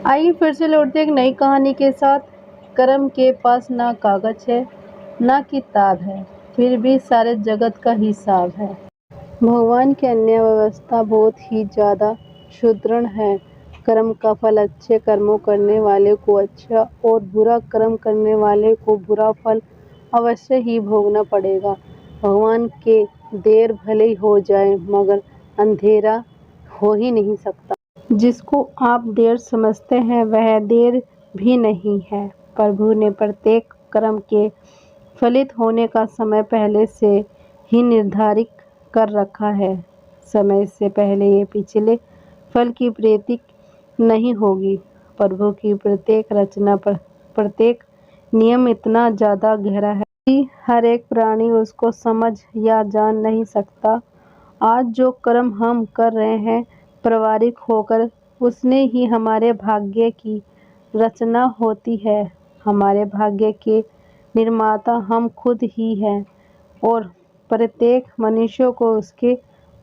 आइए फिर से लौटते एक नई कहानी के साथ। करम के पास ना कागज है ना किताब है, फिर भी सारे जगत का हिसाब है। भगवान की अन्य व्यवस्था बहुत ही ज़्यादा सुदृढ़ है। कर्म का फल अच्छे कर्मों करने वाले को अच्छा और बुरा कर्म करने वाले को बुरा फल अवश्य ही भोगना पड़ेगा। भगवान के देर भले ही हो जाए मगर अंधेरा हो ही नहीं सकता। जिसको आप देर समझते हैं वह देर भी नहीं है। प्रभु ने प्रत्येक कर्म के फलित होने का समय पहले से ही निर्धारित कर रखा है। समय से पहले ये पिछले फल की प्रीति नहीं होगी। प्रभु की प्रत्येक रचना पर प्रत्येक नियम इतना ज़्यादा गहरा है कि हर एक प्राणी उसको समझ या जान नहीं सकता। आज जो कर्म हम कर रहे हैं पारिवारिक होकर उसने ही हमारे भाग्य की रचना होती है। हमारे भाग्य के निर्माता हम खुद ही हैं और प्रत्येक मनुष्य को उसके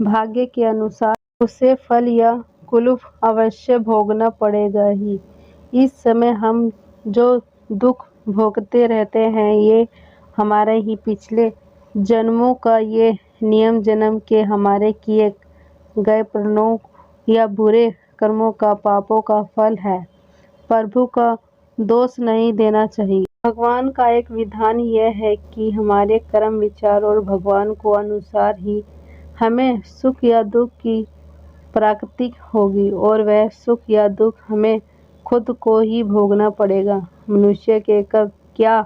भाग्य के अनुसार उसे फल या कुलुफ अवश्य भोगना पड़ेगा ही। इस समय हम जो दुख भोगते रहते हैं ये हमारे ही पिछले जन्मों का ये नियम जन्म के हमारे किए गए प्रणों या बुरे कर्मों का पापों का फल है। प्रभु का दोष नहीं देना चाहिए। भगवान का एक विधान यह है कि हमारे कर्म विचार और भगवान को अनुसार ही हमें सुख या दुख की प्राप्ति होगी और वह सुख या दुख हमें खुद को ही भोगना पड़ेगा। मनुष्य के कब क्या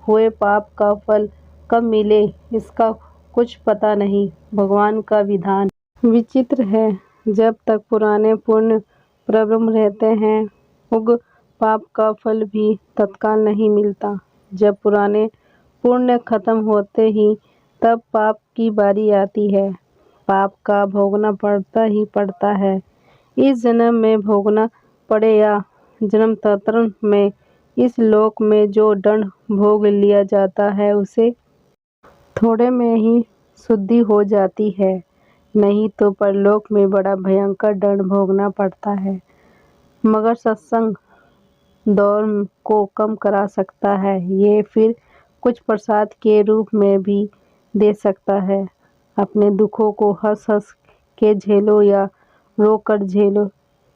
हुए पाप का फल कब मिले इसका कुछ पता नहीं। भगवान का विधान विचित्र है। जब तक पुराने पुण्य प्रबल रहते हैं उग पाप का फल भी तत्काल नहीं मिलता। जब पुराने पुण्य खत्म होते ही तब पाप की बारी आती है। पाप का भोगना पड़ता ही पड़ता है। इस जन्म में भोगना पड़े या जन्मांतर में इस लोक में जो दंड भोग लिया जाता है उसे थोड़े में ही शुद्धि हो जाती है, नहीं तो परलोक में बड़ा भयंकर दंड भोगना पड़ता है। मगर सत्संग दौर को कम करा सकता है। ये फिर कुछ प्रसाद के रूप में भी दे सकता है। अपने दुखों को हंस हंस के झेलो या रो कर झेलो,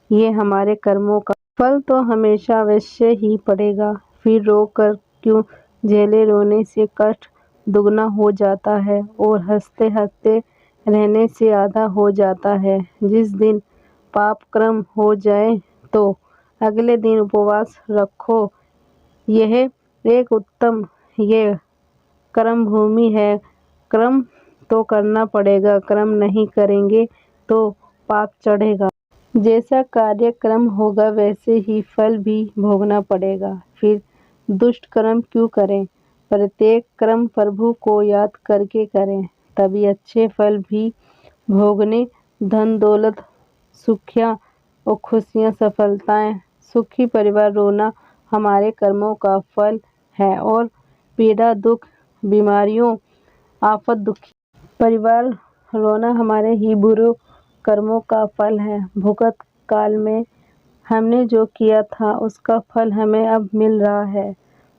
ये हमारे कर्मों का फल तो हमेशा अवश्य ही पड़ेगा। फिर रो कर क्यों झेले, रोने से कष्ट दुगना हो जाता है और हंसते हंसते रहने से आधा हो जाता है। जिस दिन पाप कर्म हो जाए तो अगले दिन उपवास रखो। यह एक उत्तम ये कर्म भूमि है। कर्म तो करना पड़ेगा, कर्म नहीं करेंगे तो पाप चढ़ेगा। जैसा कार्यक्रम होगा वैसे ही फल भी भोगना पड़ेगा। फिर दुष्ट कर्म क्यों करें? प्रत्येक कर्म प्रभु को याद करके करें, तभी अच्छे फल भी भोगने। धन दौलत सुखियाँ और खुशियाँ सफलताएं सुखी परिवार रोना हमारे कर्मों का फल है और पीड़ा दुख बीमारियों आफत दुखी परिवार रोना हमारे ही बुरे कर्मों का फल है। भुगत काल में हमने जो किया था उसका फल हमें अब मिल रहा है।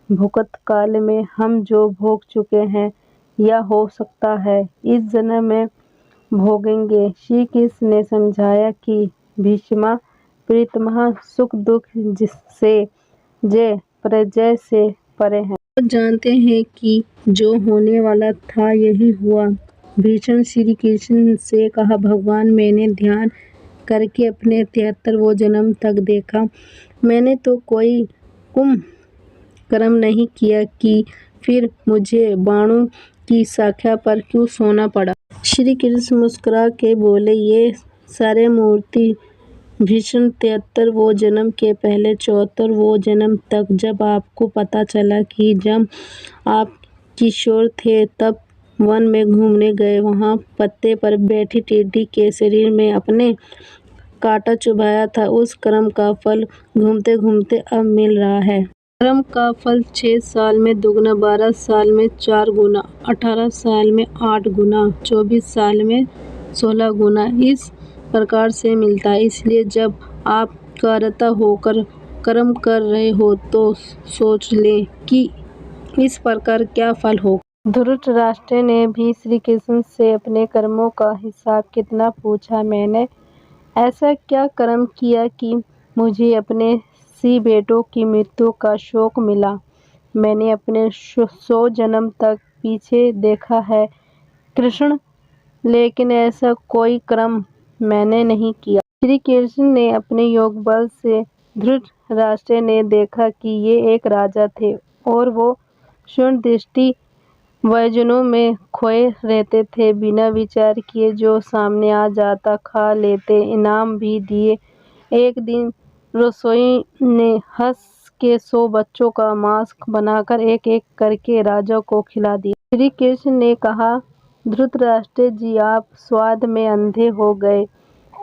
भुगत काल में हम जो भोग चुके हैं या हो सकता है इस जन्म में भोगेंगे। श्री कृष्ण ने समझाया कि भीष्मा प्रीतमः सुख दुख जिससे जय प्रजय से परे है। तो जानते हैं कि जो होने वाला था यही हुआ। भीष्म श्री कृष्ण से कहा, भगवान मैंने ध्यान करके अपने 73वें जन्म तक देखा। मैंने तो कोई कर्म नहीं किया कि फिर मुझे बाणों की शाखा पर क्यों सोना पड़ा। श्री कृष्ण मुस्कुरा के बोले, ये सारे मूर्ति भीष्म 73वें जन्म के पहले 74वें जन्म तक जब आपको पता चला कि जब आप किशोर थे तब वन में घूमने गए, वहाँ पत्ते पर बैठी टिड्डी के शरीर में अपने कांटा चुभाया था, उस कर्म का फल घूमते घूमते अब मिल रहा है। कर्म का फल 6 साल में दुगना, 12 साल में 4 गुना, 18 साल में 8 गुना, 24 साल में 16 गुना इस प्रकार से मिलता है। इसलिए जब आप कर्ता होकर कर्म कर रहे हो तो सोच ले कि इस प्रकार क्या फल हो। धृतराष्ट्र ने भी श्री कृष्ण से अपने कर्मों का हिसाब कितना पूछा। मैंने ऐसा क्या कर्म किया कि मुझे अपने 100 बेटों की मृत्यु का शोक मिला। मैंने अपने 100 जन्म तक पीछे देखा है कृष्ण, लेकिन ऐसा कोई कर्म मैंने नहीं किया। श्री कृष्ण ने अपने योग बल से धृतराष्ट्र ने देखा कि ये एक राजा थे और वो क्षुण दृष्टि वयजनों में खोए रहते थे। बिना विचार किए जो सामने आ जाता खा लेते, इनाम भी दिए। एक दिन रसोई ने हंस के 100 बच्चों का मांस बनाकर एक एक करके राजा को खिला दिया। श्री कृष्ण ने कहा, धृतराष्ट्र जी, आप स्वाद में अंधे हो गए,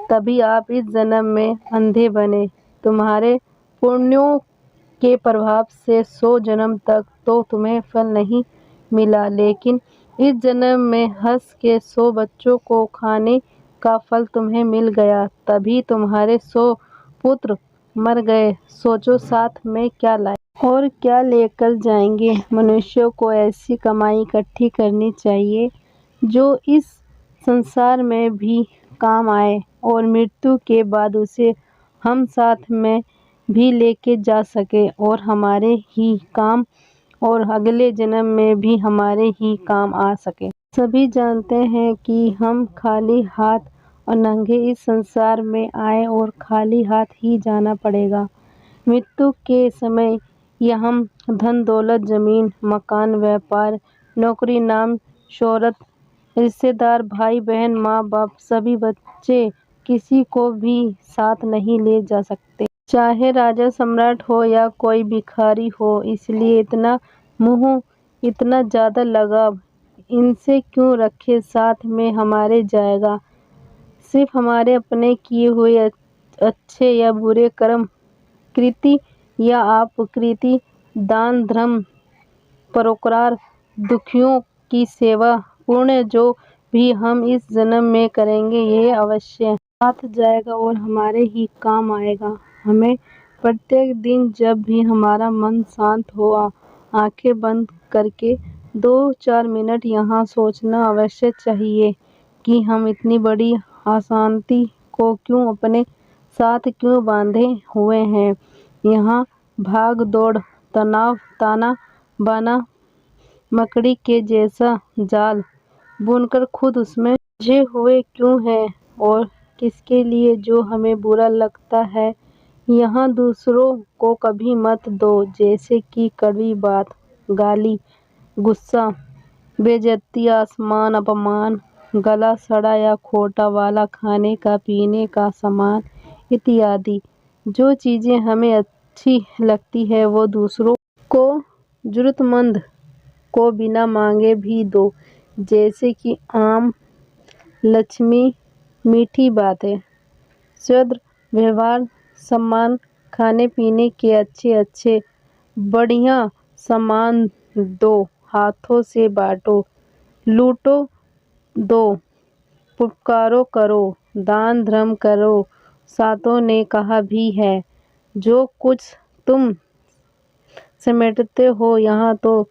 तभी आप इस जन्म में अंधे बने। तुम्हारे पुण्यों के प्रभाव से 100 जन्म तक तो तुम्हें फल नहीं मिला, लेकिन इस जन्म में हंस के 100 बच्चों को खाने का फल तुम्हें मिल गया, तभी तुम्हारे 100 पुत्र मर गए। सोचो साथ में क्या लाए और क्या लेकर जाएंगे। मनुष्यों को ऐसी कमाई इकट्ठी करनी चाहिए जो इस संसार में भी काम आए और मृत्यु के बाद उसे हम साथ में भी लेके जा सके और हमारे ही काम और अगले जन्म में भी हमारे ही काम आ सके। सभी जानते हैं कि हम खाली हाथ और नंगे इस संसार में आए और खाली हाथ ही जाना पड़ेगा। मृत्यु के समय यह हम धन दौलत, जमीन मकान, व्यापार, नौकरी, नाम शोहरत, रिश्तेदार, भाई बहन, माँ बाप, सभी बच्चे, किसी को भी साथ नहीं ले जा सकते, चाहे राजा सम्राट हो या कोई भिखारी हो। इसलिए इतना मोह, इतना ज्यादा लगाव इनसे क्यों रखे। साथ में हमारे जाएगा सिर्फ हमारे अपने किए हुए अच्छे या बुरे कर्म, कृति या अपकृति, दान धर्म, परोपकार, दुखियों की सेवा, पुण्य जो भी हम इस जन्म में करेंगे यह अवश्य साथ जाएगा और हमारे ही काम आएगा। हमें प्रत्येक दिन जब भी हमारा मन शांत हो आंखें बंद करके 2-4 मिनट यहाँ सोचना अवश्य चाहिए कि हम इतनी बड़ी अशांति को क्यों अपने साथ क्यों बांधे हुए हैं। यहाँ भाग दौड़, तनाव, ताना बाना, मकड़ी के जैसा जाल बुनकर खुद उसमें उलझे हुए क्यों हैं और किसके लिए जो हमें बुरा लगता है। यहाँ दूसरों को कभी मत दो, जैसे कि कड़वी बात, गाली, गुस्सा, बेइज्जती, आसमान, अपमान, गला सड़ा या खोटा वाला खाने का पीने का सामान इत्यादि। जो चीजें हमें अच्छी लगती है वो दूसरों को, जरूरतमंद को बिना मांगे भी दो, जैसे कि आम, लक्ष्मी, मीठी बातें, सद्र व्यवहार, सम्मान, खाने पीने के अच्छे अच्छे बढ़िया सामान दो, हाथों से बांटो, लूटो दो, उपकारों करो, दान धर्म करो। सातों ने कहा भी है, जो कुछ तुम समेटते हो यहाँ तो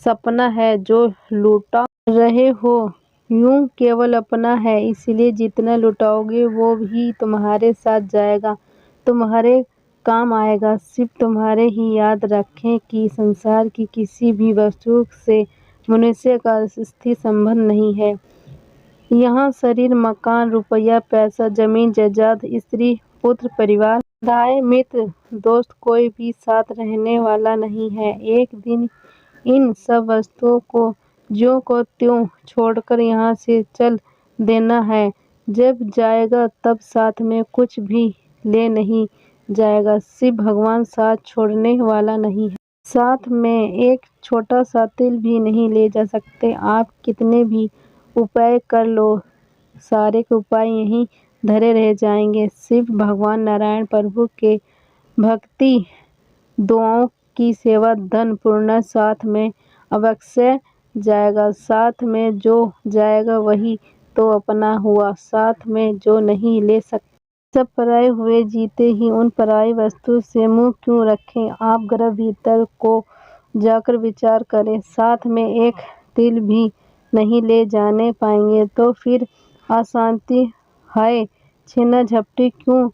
सपना है, जो लूटा रहे हो यूं केवल अपना है। इसलिए जितना लुटाओगे वो भी तुम्हारे साथ जाएगा, तुम्हारे काम आएगा। सिर्फ तुम्हारे ही याद रखें कि संसार की किसी भी वस्तु से मनुष्य का स्थिर संबंध नहीं है। यहाँ शरीर, मकान, रुपया, पैसा, जमीन जायदाद, स्त्री, पुत्र, परिवार, भाई, मित्र, दोस्त कोई भी साथ रहने वाला नहीं है। एक दिन इन सब वस्तुओं को ज्यों को त्यों छोड़कर यहाँ से चल देना है। जब जाएगा तब साथ में कुछ भी ले नहीं जाएगा। सिर्फ भगवान साथ छोड़ने वाला नहीं है। साथ में एक छोटा सा तिल भी नहीं ले जा सकते। आप कितने भी उपाय कर लो, सारे के उपाय यहीं धरे रह जाएंगे। सिर्फ भगवान नारायण प्रभु के भक्ति, दुआओं की सेवा, धन पूर्ण साथ में अवश्य जाएगा। साथ में जो जाएगा वही तो अपना हुआ, साथ में जो नहीं ले सकता सब पराये हुए जीते ही उन पराई वस्तु से मुंह क्यों रखें। आप घर भीतर को जाकर विचार करें, साथ में एक तिल भी नहीं ले जाने पाएंगे तो फिर अशांति, हाय छीना झपटी क्यों,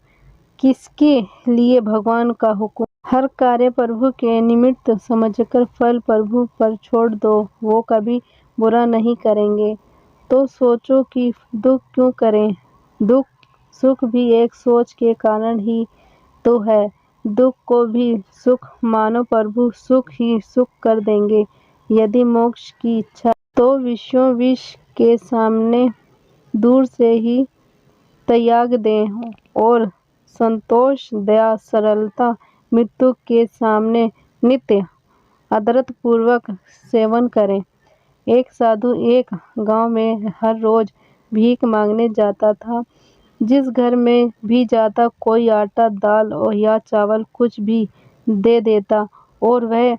किसके लिए भगवान का हुक्म। हर कार्य प्रभु के निमित्त समझकर फल प्रभु पर छोड़ दो, वो कभी बुरा नहीं करेंगे। तो सोचो कि दुख क्यों करें, दुख सुख भी एक सोच के कारण ही तो है। दुख को भी सुख मानो, प्रभु सुख ही सुख कर देंगे। यदि मोक्ष की इच्छा तो विषयों विष के सामने दूर से ही त्याग दें और संतोष, दया, सरलता, मृत्यु के सामने नित्य आदरत पूर्वक सेवन करें। एक साधु एक गांव में हर रोज भीख मांगने जाता था। जिस घर में भी जाता कोई आटा, दाल और या चावल कुछ भी दे देता और वह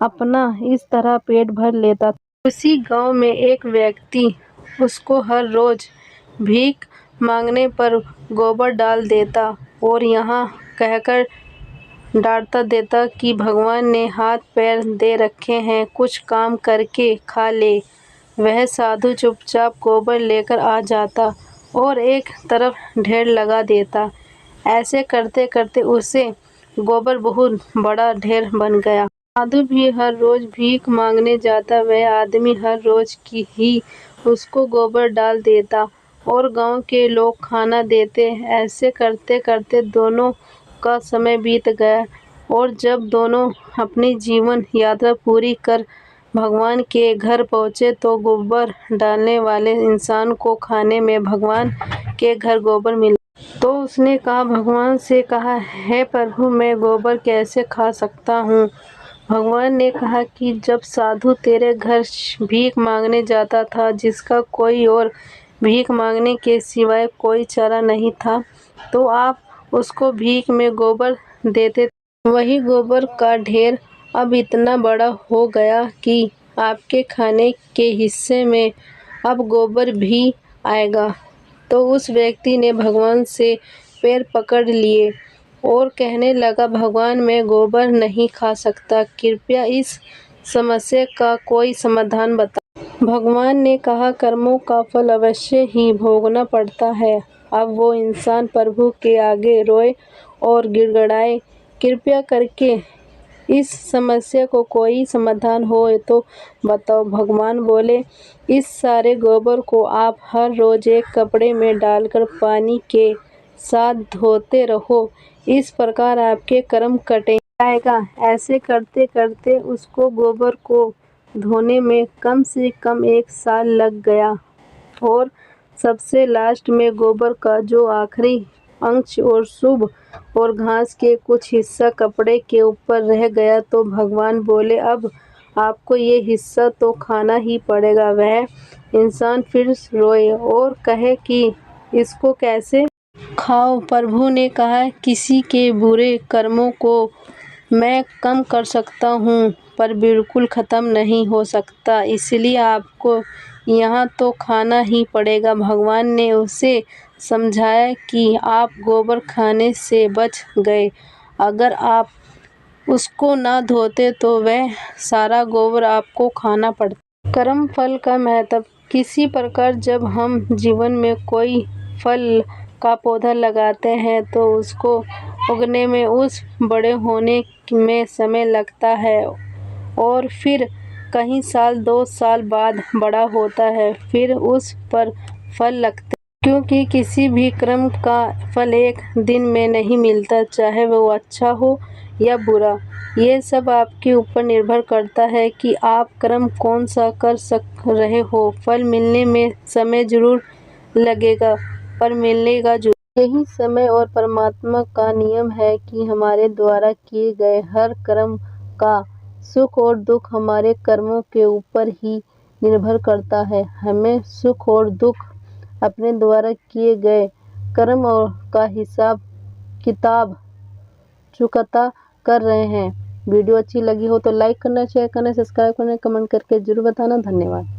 अपना इस तरह पेट भर लेता। उसी गांव में एक व्यक्ति उसको हर रोज भीख मांगने पर गोबर डाल देता और यहाँ कहकर डांटता देता कि भगवान ने हाथ पैर दे रखे हैं, कुछ काम करके खा ले। वह साधु चुपचाप गोबर लेकर आ जाता और एक तरफ ढेर लगा देता। ऐसे करते करते उसे गोबर बहुत बड़ा ढेर बन गया। साधु भी हर रोज भीख मांगने जाता, वह आदमी हर रोज की ही उसको गोबर डाल देता और गांव के लोग खाना देते। ऐसे करते करते दोनों का समय बीत गया और जब दोनों अपनी जीवन यात्रा पूरी कर भगवान के घर पहुँचे तो गोबर डालने वाले इंसान को खाने में भगवान के घर गोबर मिला। तो उसने कहा, भगवान से कहा, हे प्रभु, मैं गोबर कैसे खा सकता हूँ। भगवान ने कहा कि जब साधु तेरे घर भीख मांगने जाता था, जिसका कोई और भीख मांगने के सिवाय कोई चारा नहीं था, तो आप उसको भीख में गोबर देते। वही गोबर का ढेर अब इतना बड़ा हो गया कि आपके खाने के हिस्से में अब गोबर भी आएगा। तो उस व्यक्ति ने भगवान से पैर पकड़ लिए और कहने लगा, भगवान, मैं गोबर नहीं खा सकता, कृपया इस समस्या का कोई समाधान बताओ। भगवान ने कहा, कर्मों का फल अवश्य ही भोगना पड़ता है। अब वो इंसान प्रभु के आगे रोए और गिड़गिड़ाए, कृपया करके इस समस्या को कोई समाधान हो तो बताओ। भगवान बोले, इस सारे गोबर को आप हर रोज एक कपड़े में डालकर पानी के साथ धोते रहो, इस प्रकार आपके कर्म कटे जाएगा। ऐसे करते करते उसको गोबर को धोने में कम से कम 1 साल लग गया और सबसे लास्ट में गोबर का जो आखिरी अंश और शुभ और घास के कुछ हिस्सा कपड़े के ऊपर रह गया तो भगवान बोले, अब आपको ये हिस्सा तो खाना ही पड़ेगा। वह इंसान फिर रोए और कहे कि इसको कैसे खाओ। प्रभु ने कहा, किसी के बुरे कर्मों को मैं कम कर सकता हूँ पर बिल्कुल ख़त्म नहीं हो सकता, इसलिए आपको यहाँ तो खाना ही पड़ेगा। भगवान ने उसे समझाया कि आप गोबर खाने से बच गए, अगर आप उसको ना धोते तो वह सारा गोबर आपको खाना पड़ता। कर्म फल का महत्व। किसी प्रकार जब हम जीवन में कोई फल का पौधा लगाते हैं तो उसको उगने में, उस बड़े होने में समय लगता है और फिर कई साल 2 साल बाद बड़ा होता है, फिर उस पर फल लगते। क्योंकि किसी भी कर्म का फल एक दिन में नहीं मिलता, चाहे वो अच्छा हो या बुरा। ये सब आपके ऊपर निर्भर करता है कि आप कर्म कौन सा कर रहे हो। फल मिलने में समय जरूर लगेगा पर मिलेगा जरूर। यही समय और परमात्मा का नियम है कि हमारे द्वारा किए गए हर कर्म का सुख और दुख हमारे कर्मों के ऊपर ही निर्भर करता है। हमें सुख और दुख अपने द्वारा किए गए कर्म और का हिसाब किताब चुकता कर रहे हैं। वीडियो अच्छी लगी हो तो लाइक करना, शेयर करना, सब्सक्राइब करना, कमेंट करके जरूर बताना। धन्यवाद।